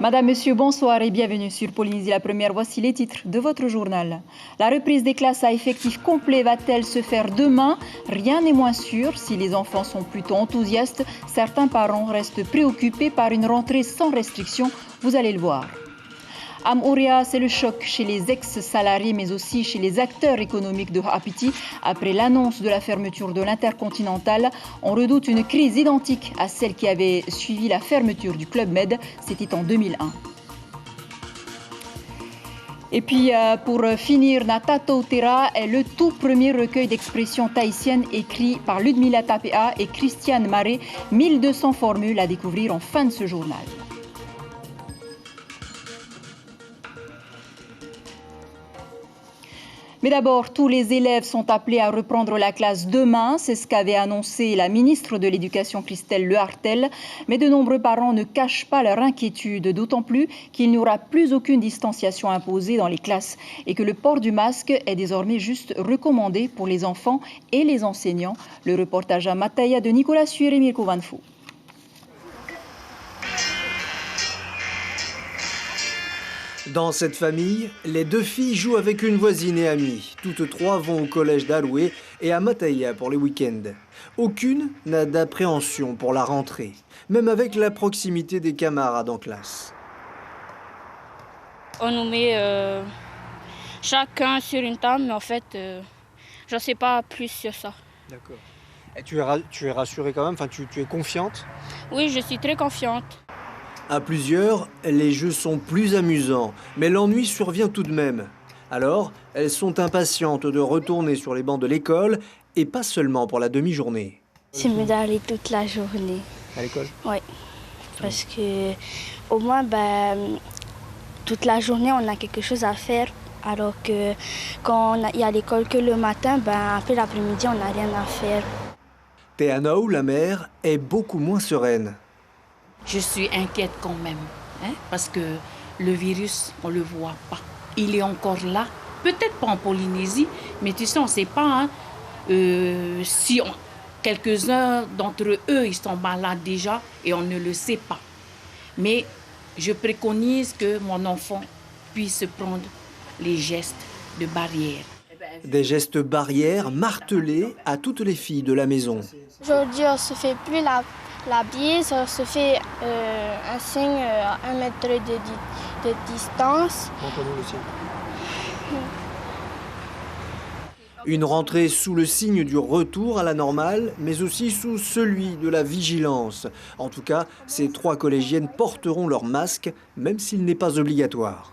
Madame, Monsieur, bonsoir et bienvenue sur Polynésie la Première. Voici les titres de votre journal. La reprise des classes à effectif complet va-t-elle se faire demain? Rien n'est moins sûr. Si les enfants sont plutôt enthousiastes, certains parents restent préoccupés par une rentrée sans restriction. Vous allez le voir. À Moorea, c'est le choc chez les ex-salariés, mais aussi chez les acteurs économiques de Whapiti. Après l'annonce de la fermeture de l'Intercontinental, on redoute une crise identique à celle qui avait suivi la fermeture du Club Med. C'était en 2001. Et puis, pour finir, Natato Tera est le tout premier recueil d'expressions tahitiennes écrit par Ludmila Tapea et Christiane Maré. 1200 formules à découvrir en fin de ce journal. Mais d'abord, tous les élèves sont appelés à reprendre la classe demain. C'est ce qu'avait annoncé la ministre de l'Éducation, Christelle Lehartel. Mais de nombreux parents ne cachent pas leur inquiétude, d'autant plus qu'il n'y aura plus aucune distanciation imposée dans les classes et que le port du masque est désormais juste recommandé pour les enfants et les enseignants. Le reportage à Mataya de Nicolas Suir et Mirko Vanfou. Dans cette famille, les deux filles jouent avec une voisine et amie. Toutes trois vont au collège d'Aloué et à Mataya pour les week-ends. Aucune n'a d'appréhension pour la rentrée, même avec la proximité des camarades en classe. On nous met chacun sur une table, mais en fait, je ne sais pas plus sur ça. D'accord. Et tu es rassurée quand même, enfin, tu es confiante? Oui, je suis très confiante. À plusieurs, les jeux sont plus amusants, mais l'ennui survient tout de même. Alors, elles sont impatientes de retourner sur les bancs de l'école, et pas seulement pour la demi-journée. J'aime d'aller toute la journée. À l'école? Oui, parce que au moins, toute la journée, on a quelque chose à faire. Alors que quand il y a l'école que le matin, après l'après-midi, on n'a rien à faire. Teanou, la mère, est beaucoup moins sereine. Je suis inquiète quand même, parce que le virus, on ne le voit pas. Il est encore là, peut-être pas en Polynésie, mais tu sais, on ne sait pas si quelques-uns d'entre eux, ils sont malades déjà et on ne le sait pas. Mais je préconise que mon enfant puisse prendre les gestes de barrière. Des gestes barrières martelés à toutes les filles de la maison. Aujourd'hui, on ne se fait plus la bise, on se fait un signe à 1 mètre de distance. Une rentrée sous le signe du retour à la normale, mais aussi sous celui de la vigilance. En tout cas, ces trois collégiennes porteront leur masque, même s'il n'est pas obligatoire.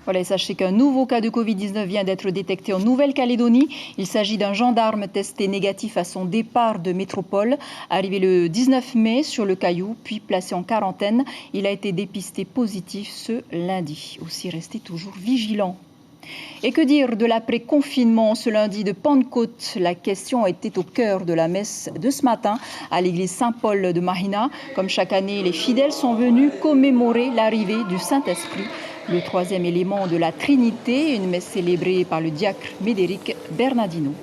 Voilà, et sachez qu'un nouveau cas de Covid-19 vient d'être détecté en Nouvelle-Calédonie. Il s'agit d'un gendarme testé négatif à son départ de métropole. Arrivé le 19 mai sur le Caillou, puis placé en quarantaine. Il a été dépisté positif ce lundi. Aussi, restez toujours vigilants. Et que dire de l'après-confinement ce lundi de Pentecôte? La question était au cœur de la messe de ce matin à l'église Saint-Paul de Mahina. Comme chaque année, les fidèles sont venus commémorer l'arrivée du Saint-Esprit, le troisième élément de la Trinité, une messe célébrée par le diacre Médéric Bernardino.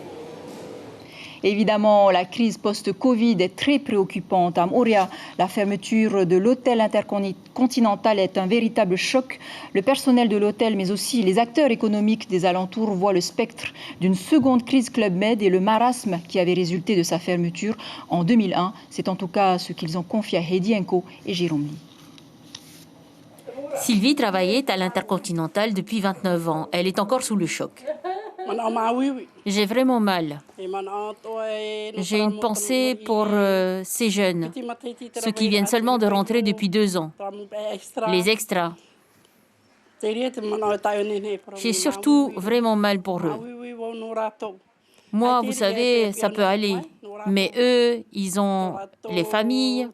Évidemment, la crise post-Covid est très préoccupante. À Moorea, la fermeture de l'hôtel Intercontinental est un véritable choc. Le personnel de l'hôtel, mais aussi les acteurs économiques des alentours voient le spectre d'une seconde crise Club Med et le marasme qui avait résulté de sa fermeture en 2001. C'est en tout cas ce qu'ils ont confié à Heidi Enko et Jérôme Lee. Sylvie travaillait à l'Intercontinental depuis 29 ans. Elle est encore sous le choc. J'ai vraiment mal. J'ai une pensée pour ces jeunes, ceux qui viennent seulement de rentrer depuis 2 ans, les extras. J'ai surtout vraiment mal pour eux. Moi, vous savez, ça peut aller, mais eux, ils ont les familles,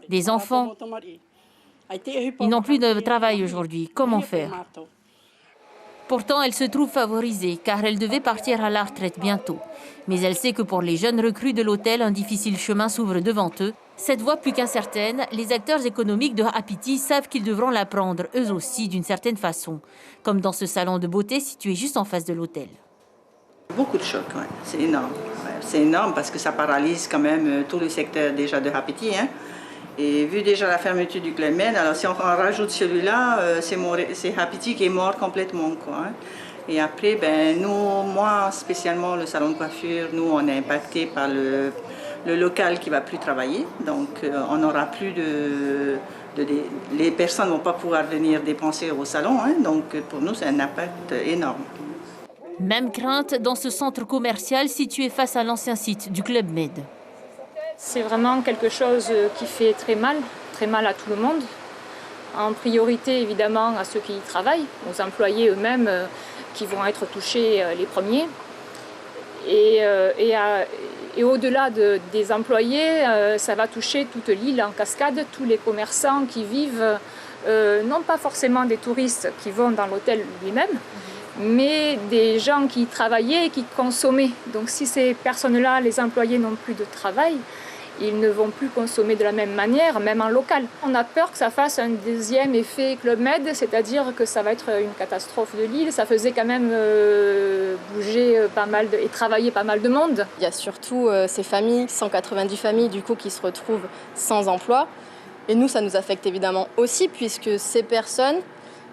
des enfants. Ils n'ont plus de travail aujourd'hui. Comment faire? Pourtant, elle se trouve favorisée, car elle devait partir à la retraite bientôt. Mais elle sait que pour les jeunes recrues de l'hôtel, un difficile chemin s'ouvre devant eux. Cette voie plus qu'incertaine, les acteurs économiques de Whapiti savent qu'ils devront la prendre, eux aussi, d'une certaine façon. Comme dans ce salon de beauté situé juste en face de l'hôtel. Beaucoup de choc, ouais. C'est énorme. Ouais. C'est énorme parce que ça paralyse quand même tout le secteur déjà de Whapiti. Et vu déjà la fermeture du Club Med, alors si on rajoute celui-là, c'est Hapiti qui est mort complètement, quoi. Et après, moi spécialement le salon de coiffure, nous on est impacté par le local qui va plus travailler, donc on n'aura plus les personnes ne vont pas pouvoir venir dépenser au salon, donc pour nous c'est un impact énorme. Même crainte dans ce centre commercial situé face à l'ancien site du Club Med. C'est vraiment quelque chose qui fait très mal à tout le monde. En priorité évidemment à ceux qui y travaillent, aux employés eux-mêmes qui vont être touchés les premiers. Et au-delà des employés, ça va toucher toute l'île en cascade, tous les commerçants qui vivent, non pas forcément des touristes qui vont dans l'hôtel lui-même, mais des gens qui travaillaient et qui consommaient. Donc si ces personnes-là, les employés, n'ont plus de travail, ils ne vont plus consommer de la même manière, même en local. On a peur que ça fasse un deuxième effet Club Med, c'est-à-dire que ça va être une catastrophe de l'île. Ça faisait quand même bouger pas mal et travailler pas mal de monde. Il y a surtout ces familles, 190 familles du coup, qui se retrouvent sans emploi. Et nous, ça nous affecte évidemment aussi, puisque ces personnes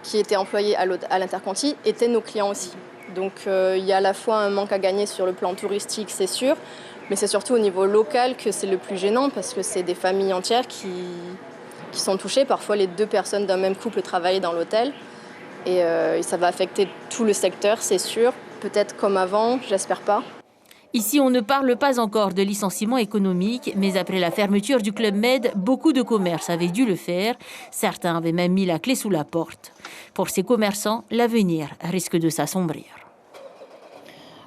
qui étaient employées à l'Interconti étaient nos clients aussi. Donc il y a à la fois un manque à gagner sur le plan touristique, c'est sûr, mais c'est surtout au niveau local que c'est le plus gênant parce que c'est des familles entières qui sont touchées. Parfois, les deux personnes d'un même couple travaillent dans l'hôtel et ça va affecter tout le secteur, c'est sûr. Peut-être comme avant, j'espère pas. Ici, on ne parle pas encore de licenciement économique, mais après la fermeture du Club Med, beaucoup de commerces avaient dû le faire. Certains avaient même mis la clé sous la porte. Pour ces commerçants, l'avenir risque de s'assombrir.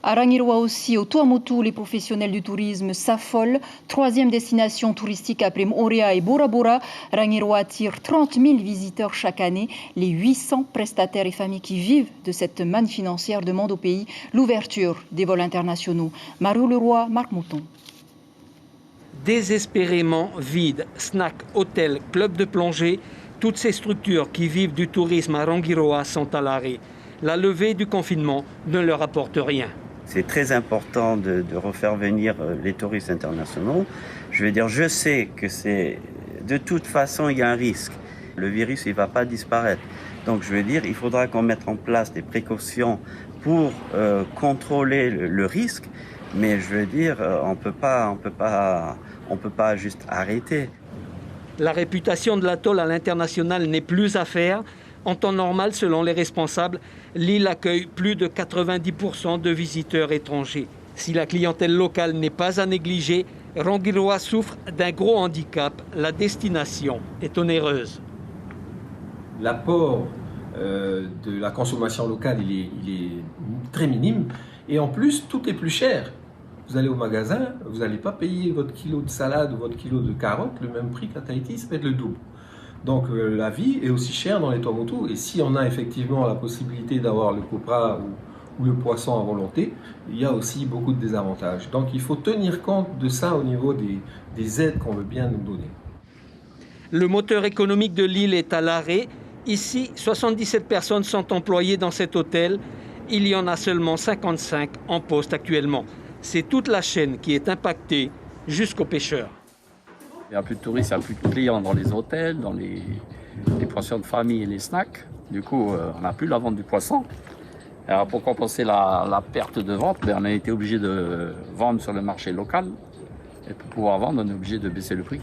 À Rangiroa aussi, au Tuamotu, les professionnels du tourisme s'affolent. 3e destination touristique après Moorea et Bora Bora. Rangiroa attire 30 000 visiteurs chaque année. Les 800 prestataires et familles qui vivent de cette manne financière demandent au pays l'ouverture des vols internationaux. Mario Leroy, Marc Mouton. Désespérément vide, snack, hôtel, club de plongée, toutes ces structures qui vivent du tourisme à Rangiroa sont à l'arrêt. La levée du confinement ne leur apporte rien. C'est très important de refaire venir les touristes internationaux. Je sais que de toute façon, il y a un risque. Le virus, il ne va pas disparaître. Donc, il faudra qu'on mette en place des précautions pour contrôler le risque. Mais on peut pas juste arrêter. La réputation de l'atoll à l'international n'est plus à faire. En temps normal, selon les responsables, l'île accueille plus de 90% de visiteurs étrangers. Si la clientèle locale n'est pas à négliger, Rangiroa souffre d'un gros handicap. La destination est onéreuse. L'apport de la consommation locale, il est très minime. Et en plus, tout est plus cher. Vous allez au magasin, vous n'allez pas payer votre kilo de salade ou votre kilo de carottes le même prix qu'à Tahiti, ça va être le double. Donc la vie est aussi chère dans les Tuamotu et si on a effectivement la possibilité d'avoir le copra ou le poisson à volonté, il y a aussi beaucoup de désavantages. Donc il faut tenir compte de ça au niveau des aides qu'on veut bien nous donner. Le moteur économique de l'île est à l'arrêt. Ici, 77 personnes sont employées dans cet hôtel. Il y en a seulement 55 en poste actuellement. C'est toute la chaîne qui est impactée jusqu'aux pêcheurs. Il n'y a plus de touristes, il n'y a plus de clients dans les hôtels, dans les poissons de famille et les snacks. Du coup, on n'a plus la vente du poisson. Alors, pour compenser la perte de vente, on a été obligé de vendre sur le marché local. Et pour pouvoir vendre, on est obligé de baisser le prix.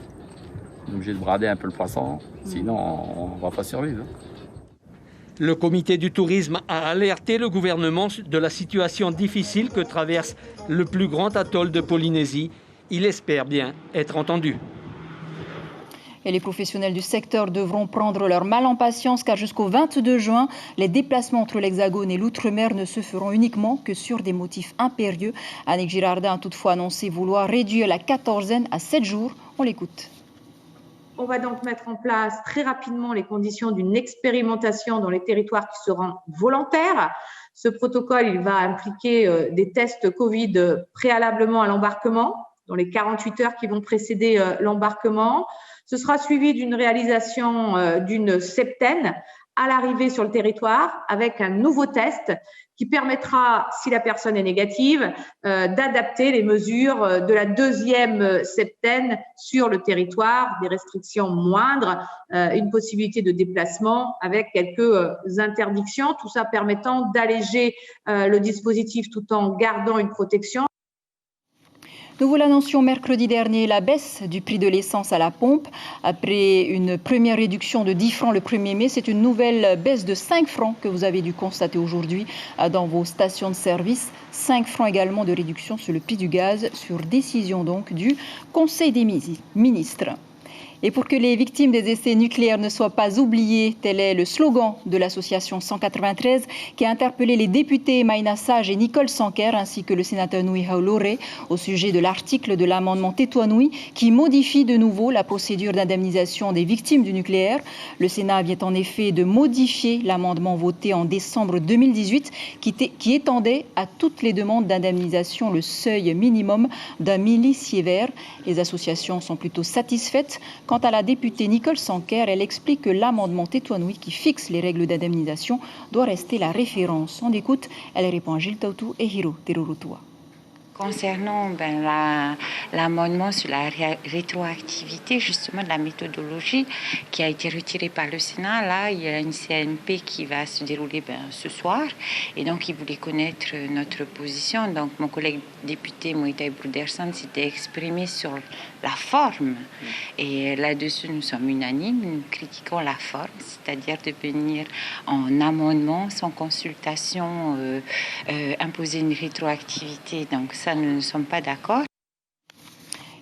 On est obligé de brader un peu le poisson, sinon on ne va pas survivre. Le comité du tourisme a alerté le gouvernement de la situation difficile que traverse le plus grand atoll de Polynésie. Il espère bien être entendu. Et les professionnels du secteur devront prendre leur mal en patience car jusqu'au 22 juin, les déplacements entre l'Hexagone et l'Outre-mer ne se feront uniquement que sur des motifs impérieux. Annick Girardin a toutefois annoncé vouloir réduire la quatorzaine à 7 jours. On l'écoute. On va donc mettre en place très rapidement les conditions d'une expérimentation dans les territoires qui seront volontaires. Ce protocole, il va impliquer des tests Covid préalablement à l'embarquement, dans les 48 heures qui vont précéder l'embarquement. Ce sera suivi d'une réalisation d'une septaine à l'arrivée sur le territoire avec un nouveau test qui permettra, si la personne est négative, d'adapter les mesures de la deuxième septaine sur le territoire, des restrictions moindres, une possibilité de déplacement avec quelques interdictions, tout ça permettant d'alléger le dispositif tout en gardant une protection. Nous vous l'annoncions mercredi dernier, la baisse du prix de l'essence à la pompe. Après une première réduction de 10 francs le 1er mai, c'est une nouvelle baisse de 5 francs que vous avez dû constater aujourd'hui dans vos stations de service. 5 francs également de réduction sur le prix du gaz, sur décision donc du Conseil des ministres. Et pour que les victimes des essais nucléaires ne soient pas oubliées, tel est le slogan de l'association 193 qui a interpellé les députés Maïna Sage et Nicole Sanquer ainsi que le sénateur Nui Hauloré au sujet de l'article de l'amendement Tétouanoui qui modifie de nouveau la procédure d'indemnisation des victimes du nucléaire. Le Sénat vient en effet de modifier l'amendement voté en décembre 2018 qui étendait à toutes les demandes d'indemnisation le seuil minimum d'un millisievert. Les associations sont plutôt satisfaites. Quant à la députée Nicole Sanquer, elle explique que l'amendement Tétouanoui qui fixe les règles d'indemnisation doit rester la référence. On écoute, elle répond à Gilles Tautou et Hiro Terurutua. Concernant l'amendement sur la rétroactivité, justement de la méthodologie qui a été retirée par le Sénat, là, il y a une CMP qui va se dérouler ce soir. Et donc, il voulait connaître notre position. Donc, mon collègue député Moïtaï Broudersan s'était exprimé sur la forme. Et là-dessus, nous sommes unanimes. Nous critiquons la forme, c'est-à-dire de venir en amendement, sans consultation, imposer une rétroactivité. Donc, ça, nous ne sommes pas d'accord.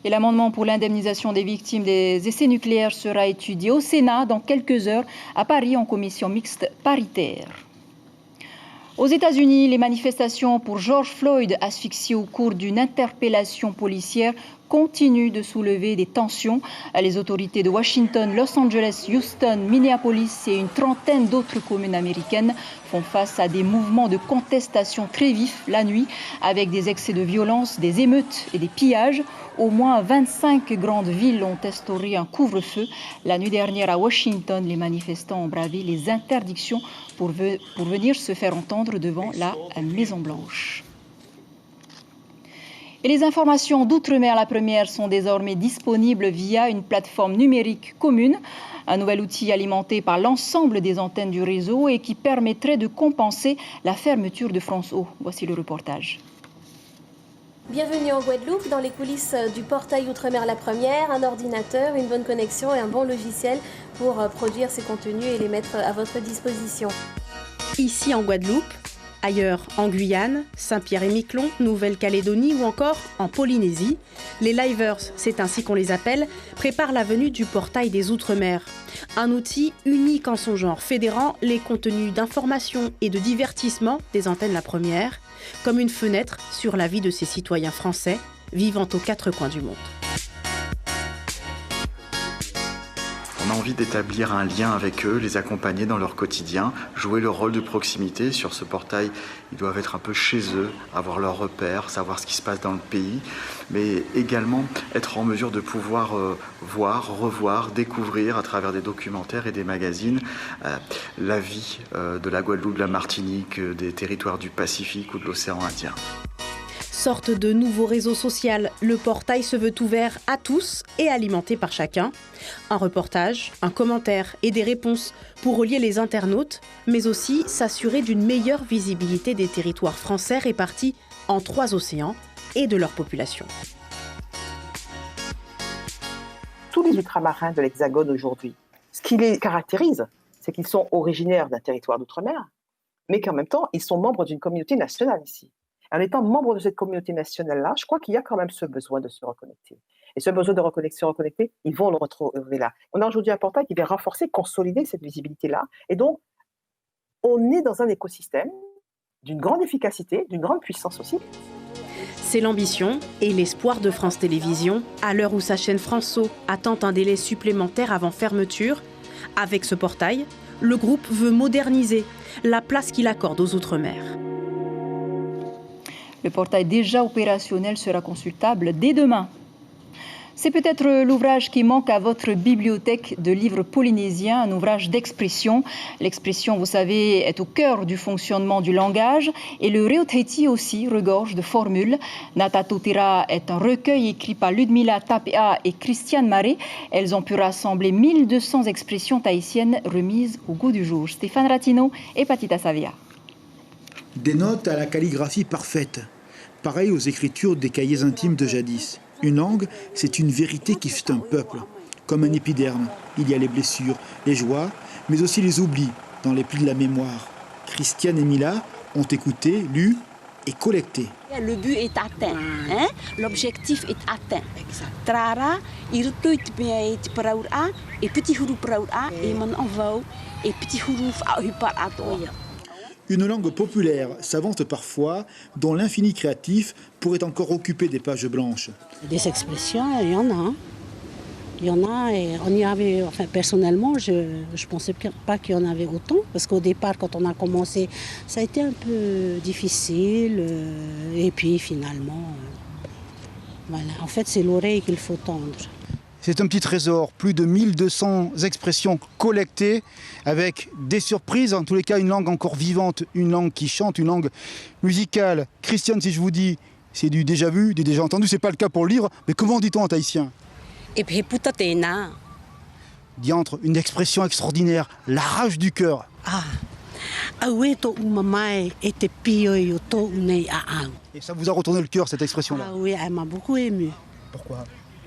Et l'amendement pour l'indemnisation des victimes des essais nucléaires sera étudié au Sénat dans quelques heures à Paris en commission mixte paritaire. Aux États-Unis, les manifestations pour George Floyd, asphyxié au cours d'une interpellation policière, continuent de soulever des tensions. Les autorités de Washington, Los Angeles, Houston, Minneapolis et une trentaine d'autres communes américaines font face à des mouvements de contestation très vifs la nuit, avec des excès de violence, des émeutes et des pillages. Au moins 25 grandes villes ont instauré un couvre-feu. La nuit dernière à Washington, les manifestants ont bravé les interdictions pour venir se faire entendre devant la Maison-Blanche. Et les informations d'Outre-mer, la première, sont désormais disponibles via une plateforme numérique commune, un nouvel outil alimenté par l'ensemble des antennes du réseau et qui permettrait de compenser la fermeture de France Ô. Voici le reportage. Bienvenue en Guadeloupe, dans les coulisses du portail Outre-mer la première, un ordinateur, une bonne connexion et un bon logiciel pour produire ces contenus et les mettre à votre disposition. Ici en Guadeloupe, ailleurs en Guyane, Saint-Pierre-et-Miquelon, Nouvelle-Calédonie ou encore en Polynésie, les Livers, c'est ainsi qu'on les appelle, préparent la venue du portail des Outre-mer. Un outil unique en son genre, fédérant les contenus d'information et de divertissement des antennes la première, comme une fenêtre sur la vie de ces citoyens français vivant aux quatre coins du monde. On a envie d'établir un lien avec eux, les accompagner dans leur quotidien, jouer leur rôle de proximité. Sur ce portail, ils doivent être un peu chez eux, avoir leurs repères, savoir ce qui se passe dans le pays, mais également être en mesure de pouvoir voir, revoir, découvrir à travers des documentaires et des magazines la vie de la Guadeloupe, de la Martinique, des territoires du Pacifique ou de l'océan Indien. Sorte de nouveau réseau social, le portail se veut ouvert à tous et alimenté par chacun. Un reportage, un commentaire et des réponses pour relier les internautes, mais aussi s'assurer d'une meilleure visibilité des territoires français répartis en 3 océans et de leur population. Tous les ultramarins de l'Hexagone aujourd'hui, ce qui les caractérise, c'est qu'ils sont originaires d'un territoire d'outre-mer, mais qu'en même temps, ils sont membres d'une communauté nationale ici. En étant membre de cette communauté nationale-là, je crois qu'il y a quand même ce besoin de se reconnecter. Et ce besoin de se reconnecter, ils vont le retrouver là. On a aujourd'hui un portail qui vient renforcer, consolider cette visibilité-là. Et donc, on est dans un écosystème d'une grande efficacité, d'une grande puissance aussi. C'est l'ambition et l'espoir de France Télévisions, à l'heure où sa chaîne France-O attend un délai supplémentaire avant fermeture. Avec ce portail, le groupe veut moderniser la place qu'il accorde aux Outre-mer. Le portail déjà opérationnel sera consultable dès demain. C'est peut-être l'ouvrage qui manque à votre bibliothèque de livres polynésiens, un ouvrage d'expression. L'expression, vous savez, est au cœur du fonctionnement du langage et le Reotheti aussi regorge de formules. Natatotira est un recueil écrit par Ludmila Tapea et Christiane Marais. Elles ont pu rassembler 1200 expressions tahitiennes remises au goût du jour. Stéphane Ratino et Patita Savia. Des notes à la calligraphie parfaite, pareil aux écritures des cahiers intimes de jadis. Une langue, c'est une vérité qui fait un peuple. Comme un épiderme, il y a les blessures, les joies, mais aussi les oublis dans les plis de la mémoire. Christiane et Mila ont écouté, lu et collecté. Le but est atteint, hein? L'objectif est atteint. Trara, il et petit huruf et mon envoi et petit huruf à toi. Une langue populaire, savante parfois, dont l'infini créatif pourrait encore occuper des pages blanches. Des expressions, il y en a. Hein. Il y en a et on y avait, enfin personnellement, je ne pensais pas qu'il y en avait autant. Parce qu'au départ, quand on a commencé, ça a été un peu difficile. Et puis finalement, voilà. En fait, c'est l'oreille qu'il faut tendre. C'est un petit trésor, plus de 1200 expressions collectées avec des surprises, en tous les cas une langue encore vivante, une langue qui chante, une langue musicale. Christiane, si je vous dis, c'est du déjà vu, du déjà entendu, c'est pas le cas pour le livre, mais comment dit-on en tahitien? Diantre, une expression extraordinaire, la rage du cœur. Et ça vous a retourné le cœur, cette expression-là? Ah oui, elle m'a beaucoup émue. Pourquoi?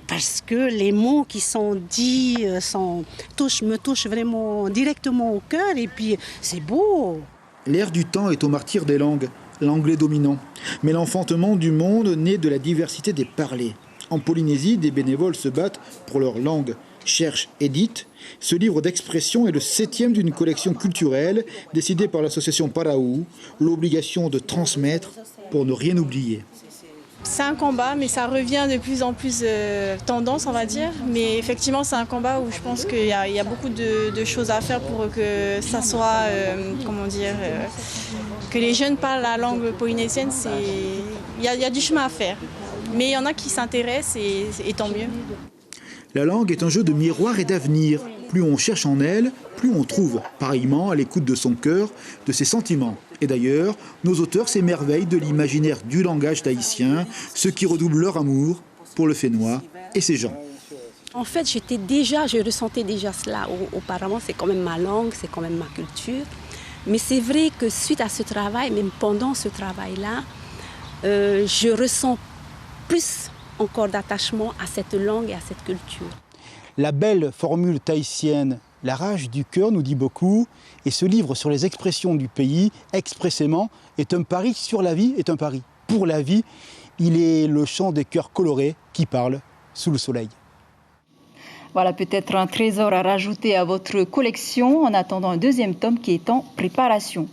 Parce que les mots qui sont dits me touchent vraiment directement au cœur et puis c'est beau. L'ère du temps est au martyre des langues, l'anglais dominant. Mais l'enfantement du monde naît de la diversité des parlers. En Polynésie, des bénévoles se battent pour leur langue, cherchent, éditent. Ce livre d'expression est le 7e d'une collection culturelle décidée par l'association Paraou, l'obligation de transmettre pour ne rien oublier. C'est un combat, mais ça revient de plus en plus tendance, on va dire. Mais effectivement, c'est un combat où je pense qu'il y a beaucoup de choses à faire pour que ça soit, que les jeunes parlent la langue polynésienne. Il y a du chemin à faire. Mais il y en a qui s'intéressent et tant mieux. La langue est un jeu de miroir et d'avenir. Plus on cherche en elle, plus on trouve, pareillement à l'écoute de son cœur, de ses sentiments. Et d'ailleurs, nos auteurs s'émerveillent de l'imaginaire du langage tahitien, ce qui redouble leur amour pour le Fénois et ses gens. En fait, je ressentais déjà cela. Auparavant, c'est quand même ma langue, c'est quand même ma culture. Mais c'est vrai que suite à ce travail, même pendant ce travail-là, je ressens plus encore d'attachement à cette langue et à cette culture. La belle formule tahitienne, la rage du cœur, nous dit beaucoup, et ce livre sur les expressions du pays, expressément, est un pari sur la vie, est un pari pour la vie. Il est le chant des cœurs colorés qui parlent sous le soleil. Voilà peut-être un trésor à rajouter à votre collection en attendant un deuxième tome qui est en préparation.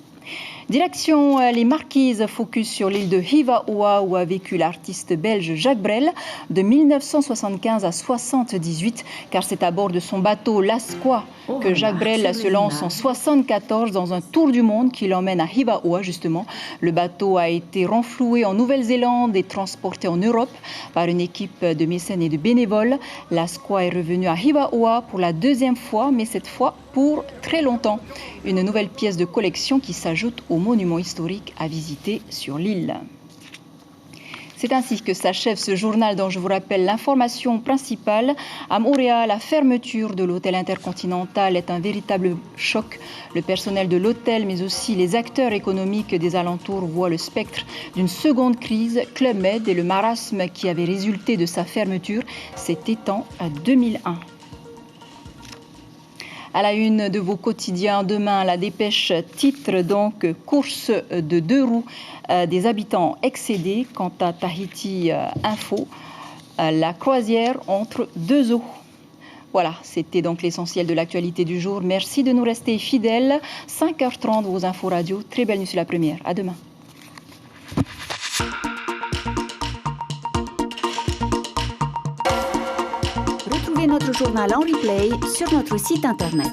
Direction les Marquises, focus sur l'île de Hivaoa où a vécu l'artiste belge Jacques Brel de 1975 à 78, car c'est à bord de son bateau Lasqua que Jacques Brel se lance en 74 dans un tour du monde qui l'emmène à Hivaoa justement. Le bateau a été renfloué en Nouvelle-Zélande et transporté en Europe par une équipe de mécènes et de bénévoles. Lasqua est revenu à Hivaoa pour la deuxième fois, mais cette fois pour très longtemps. Une nouvelle pièce de collection qui s'ajoute aux monuments historiques à visiter sur l'île. C'est ainsi que s'achève ce journal dont je vous rappelle l'information principale. À Moorea, la fermeture de l'hôtel Intercontinental est un véritable choc. Le personnel de l'hôtel, mais aussi les acteurs économiques des alentours voient le spectre d'une seconde crise. Club Med et le marasme qui avait résulté de sa fermeture s'étend à 2001. À la une de vos quotidiens, demain, la dépêche titre donc « Course de 2 roues des habitants excédés ». Quant à Tahiti Info, la croisière entre 2 eaux. Voilà, c'était donc l'essentiel de l'actualité du jour. Merci de nous rester fidèles. 5h30, vos infos radio. Très belle nuit sur la première. À demain. Retrouvez notre journal en replay sur notre site internet.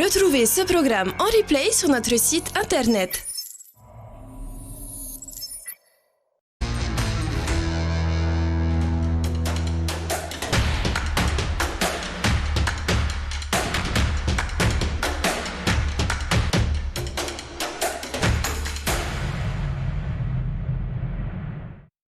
Retrouvez ce programme en replay sur notre site internet.